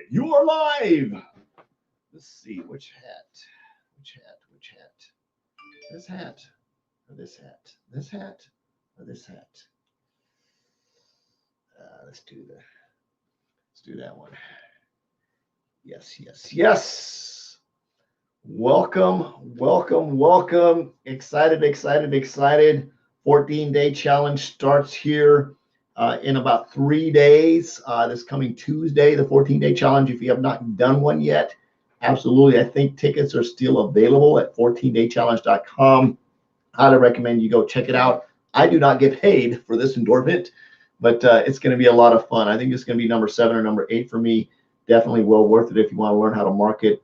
You are live. Let's see which hat. This hat or this hat. This hat or this hat. Let's do that one. Yes. Welcome. Excited. 14-day challenge starts here in about 3 days. This coming Tuesday, the 14-day challenge. If you have not done one yet, absolutely. I think tickets are still available at 14daychallenge.com. Highly recommend you go check it out. I do not get paid for this endorsement, but it's going to be a lot of fun. I think it's going to be number 7 or number 8 for me. Definitely well worth it if you want to learn how to market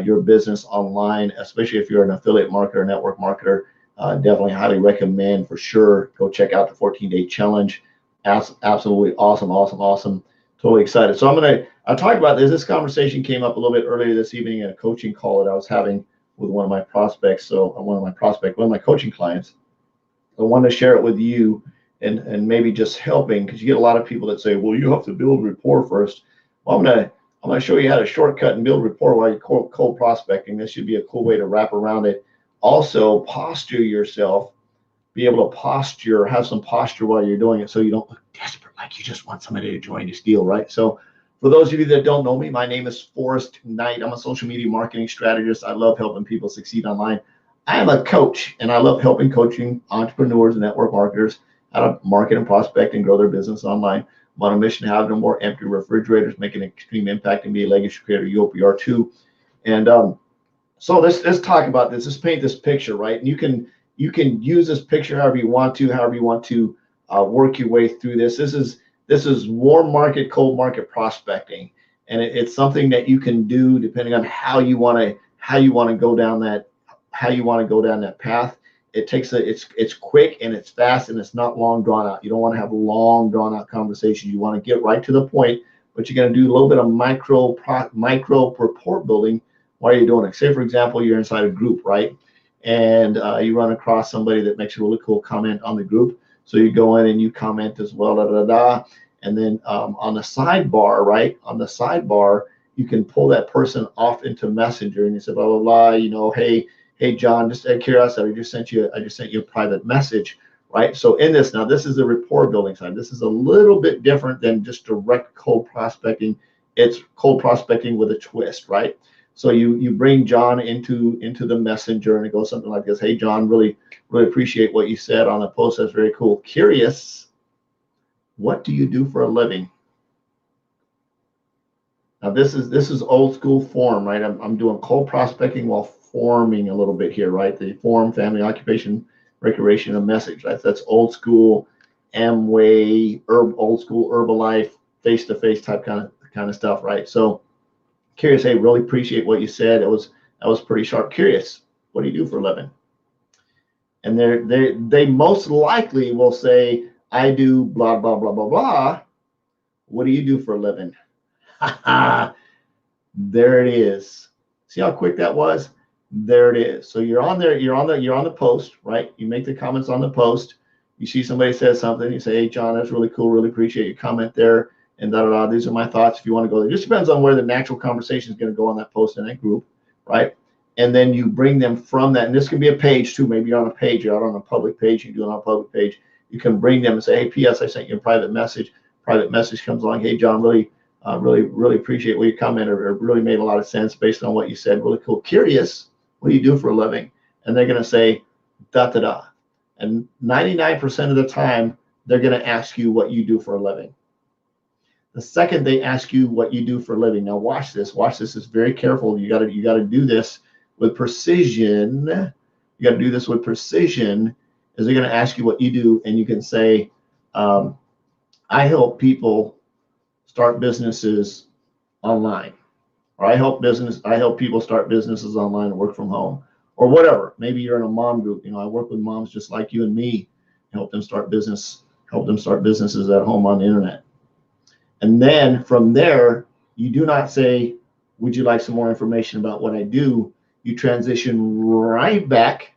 your business online, especially if you're an affiliate marketer, network marketer. Definitely highly recommend for sure. Go check out the 14-day challenge. Absolutely awesome. Totally excited. So I'll talk about this. This conversation came up a little bit earlier this evening in a coaching call that I was having with one of my prospects. So one of my coaching clients. I wanted to share it with you and maybe just helping, because you get a lot of people that say, well, you have to build rapport first. Well, I'm gonna show you how to shortcut and build rapport while you're cold prospecting. This should be a cool way to wrap around it. Also, posture yourself. Be able to posture, have some posture while you're doing it, so you don't look desperate, like you just want somebody to join this deal, right? So for those of you that don't know me, my name is Forrest Knight. I'm a social media marketing strategist. I love helping people succeed online. I am a coach, and I love coaching entrepreneurs and network marketers how to market and prospect and grow their business online. I'm on a mission to have no more empty refrigerators, make an extreme impact, and be a legacy creator. You hope you are too. And so let's talk about this. Let's paint this picture, right? And you can use this picture however you want to, work your way through this. This is warm market, cold market prospecting, and it's something that you can do depending on how you want to go down that path. It's quick and it's fast and it's not long drawn out. You don't want to have long drawn out conversations. You want to get right to the point, but you're going to do a little bit of micro rapport building while you're doing it. Say for example, you're inside a group, right? And you run across somebody that makes a really cool comment on the group. So you go in and you comment as well, and then on the sidebar, right? On the sidebar, you can pull that person off into Messenger, and you say, blah blah blah. You know, hey John, just out of curiosity, I just sent you a private message, right? So in this, now this is the rapport building side. This is a little bit different than just direct cold prospecting. It's cold prospecting with a twist, right? So you bring John into the messenger, and it goes something like this. Hey John, really appreciate what you said on the post. That's very cool. Curious, what do you do for a living? Now this is old school form, right? I'm doing cold prospecting while forming a little bit here, right? The form, family, occupation, recreation, and message. Right? That's old school Amway, old school Herbalife, face-to-face type kind of stuff, right? So curious, hey, really appreciate what you said. That was pretty sharp. Curious, what do you do for a living? And they most likely will say, I do blah blah blah blah blah. What do you do for a living? There it is. See how quick that was? There it is. So you're on there, you're on the post, right? You make the comments on the post. You see somebody says something, you say, hey John, that's really cool, really appreciate your comment there. And these are my thoughts if you want to go there. It just depends on where the natural conversation is going to go on that post in that group, right? And then you bring them from that. And this can be a page too. Maybe you're on a page, you're out on a public page, you do it on a public page. You can bring them and say, hey, P.S. I sent you a private message. Private message comes along. Hey, John, really appreciate what you commented, or really made a lot of sense based on what you said. Really cool. Curious, what do you do for a living? And they're going to say, da da da. And 99% of the time, they're going to ask you what you do for a living. The second they ask you what you do for a living, now watch this. It's very careful. You got to do this with precision. You got to do this with precision. Is they're going to ask you what you do, and you can say, I help people start businesses online, or I help people start businesses online and work from home, or whatever. Maybe you're in a mom group. You know, I work with moms just like you and me, help them start businesses at home on the internet. And then from there, you do not say, would you like some more information about what I do? You transition right back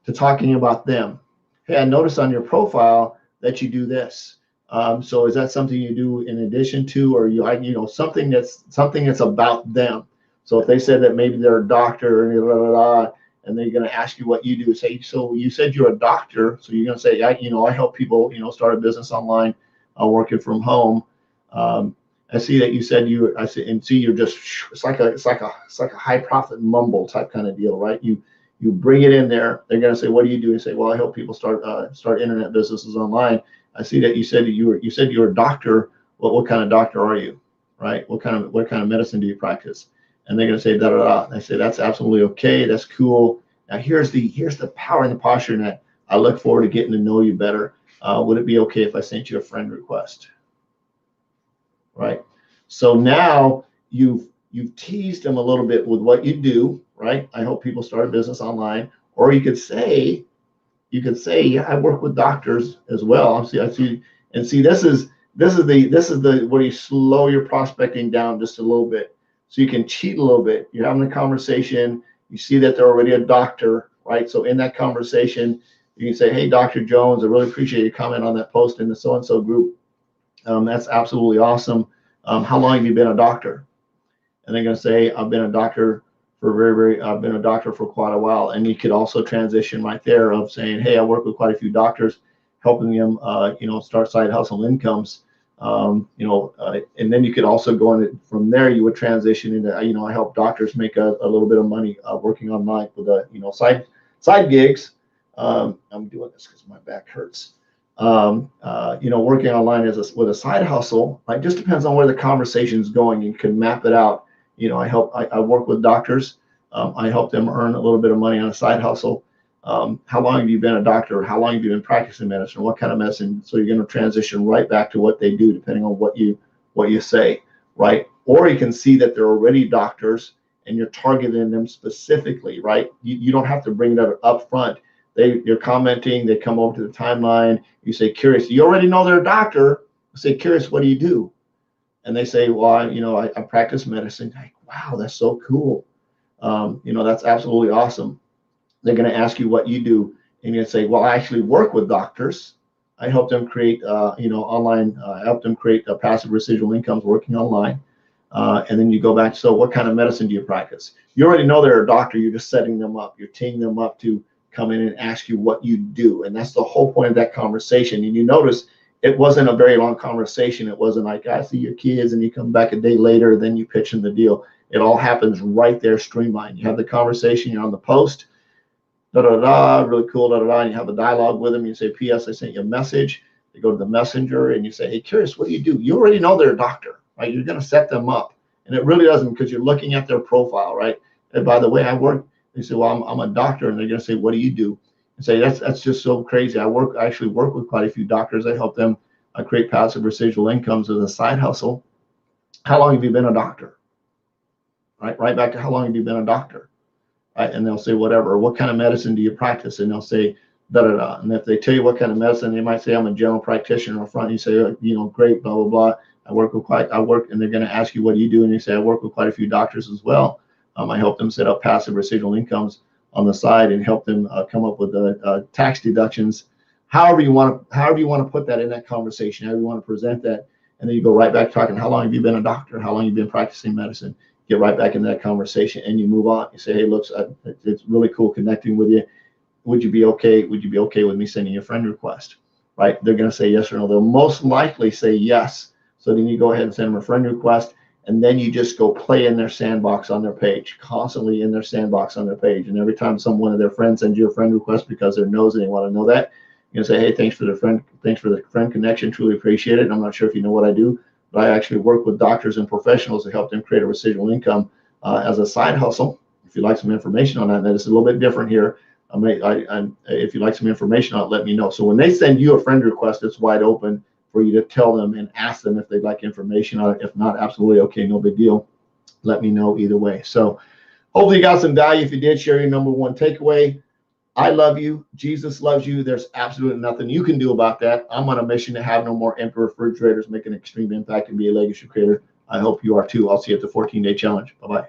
to talking about them. Hey, I noticed on your profile that you do this. So is that something you do in addition to, or something that's about them? So if they said that maybe they're a doctor and blah, blah, blah, and they're going to ask you what you do, say, so you said you're a doctor, so you're going to say, I help people, start a business online, working from home. I see that you said you're just, it's like a high profit mumble type kind of deal, right? You bring it in there. They're going to say, what do you do? And say, well, I help people start internet businesses online. I see that you said you're a doctor. Well, what kind of doctor are you, right? What kind of medicine do you practice? And they're going to say da da da. And I say that's absolutely okay. That's cool. Now here's the power and the posture in that. I look forward to getting to know you better. Would it be okay if I sent you a friend request? Right. So now you've teased them a little bit with what you do, right? I help people start a business online. Or you could say, yeah, I work with doctors as well. I see, and see, this is the where you slow your prospecting down just a little bit, so you can cheat a little bit. You're having a conversation. You see that they're already a doctor, right? So in that conversation, you can say, hey, Dr. Jones, I really appreciate your comment on that post in the so-and-so group. That's absolutely awesome. How long have you been a doctor? And they're going to say, I've been a doctor for I've been a doctor for quite a while. And you could also transition right there of saying, hey, I work with quite a few doctors, helping them, start side hustle incomes. And then you could also go in from there. You would transition into, I help doctors make a little bit of money working online with side gigs. I'm doing this because my back hurts. Working online with a side hustle, it just depends on where the conversation is going. You can map it out. I work with doctors. I help them earn a little bit of money on a side hustle. How long have you been a doctor? How long have you been practicing medicine? What kind of medicine? So you're going to transition right back to what they do, depending on what you say, right? Or you can see that they're already doctors and you're targeting them specifically, right? You don't have to bring that up front. You're commenting, they come over to the timeline, you say, curious, you already know they're a doctor. You say, curious, what do you do? And they say, well, I practice medicine. Like, wow, that's so cool. That's absolutely awesome. They're going to ask you what you do. And you say, well, I actually work with doctors. I help them create, online, I help them create passive residual incomes working online. And then you go back, so what kind of medicine do you practice? You already know they're a doctor. You're just setting them up. You're teeing them up to come in and ask you what you do. And that's the whole point of that conversation. And you notice it wasn't a very long conversation. It wasn't like, I see your kids, and you come back a day later, then you pitch in the deal. It all happens right there, streamlined. You have the conversation, you're on the post, really cool, and you have a dialogue with them. You say, P.S. I sent you a message. They go to the messenger and you say, hey, curious, what do you do? You already know they're a doctor, right? You're going to set them up. And it really doesn't, because you're looking at their profile, right? And by the way, I work. They say, well, I'm a doctor, and they're going to say, what do you do? And say, that's just so crazy. I actually work with quite a few doctors. I help them create passive residual incomes as a side hustle. How long have you been a doctor? Right back to how long have you been a doctor? Right? And they'll say whatever. What kind of medicine do you practice? And they'll say da da da. And if they tell you what kind of medicine, they might say, I'm a general practitioner. Up front, you say, great, blah blah blah. And they're going to ask you, what do you do? And you say, I work with quite a few doctors as well. I help them set up passive residual incomes on the side and help them come up with tax deductions. However you want to put that in that conversation, however you want to present that, and then you go right back talking. How long have you been a doctor? How long have you been practicing medicine? Get right back into that conversation, and you move on. You say, hey, look, it's really cool connecting with you. Would you be okay? Would you be okay with me sending you a friend request? Right? They're going to say yes or no. They'll most likely say yes. So then you go ahead and send them a friend request. And then you just go play in their sandbox on their page, constantly in their sandbox on their page. And every time one of their friends sends you a friend request because they're nosy and they want to know that, you can say, hey, thanks for the friend connection. Truly appreciate it. I'm not sure if you know what I do, but I actually work with doctors and professionals to help them create a residual income as a side hustle. If you'd like some information on that, it's a little bit different here. If you'd like some information on it, let me know. So when they send you a friend request, it's wide open for you to tell them and ask them if they'd like information on it. If not, absolutely okay, no big deal. Let me know either way. So hopefully you got some value. If you did, share your number one takeaway. I love you. Jesus loves you. There's absolutely nothing you can do about that. I'm on a mission to have no more empty refrigerators, make an extreme impact, and be a legacy creator. I hope you are too. I'll see you at the 14-day challenge. Bye-bye.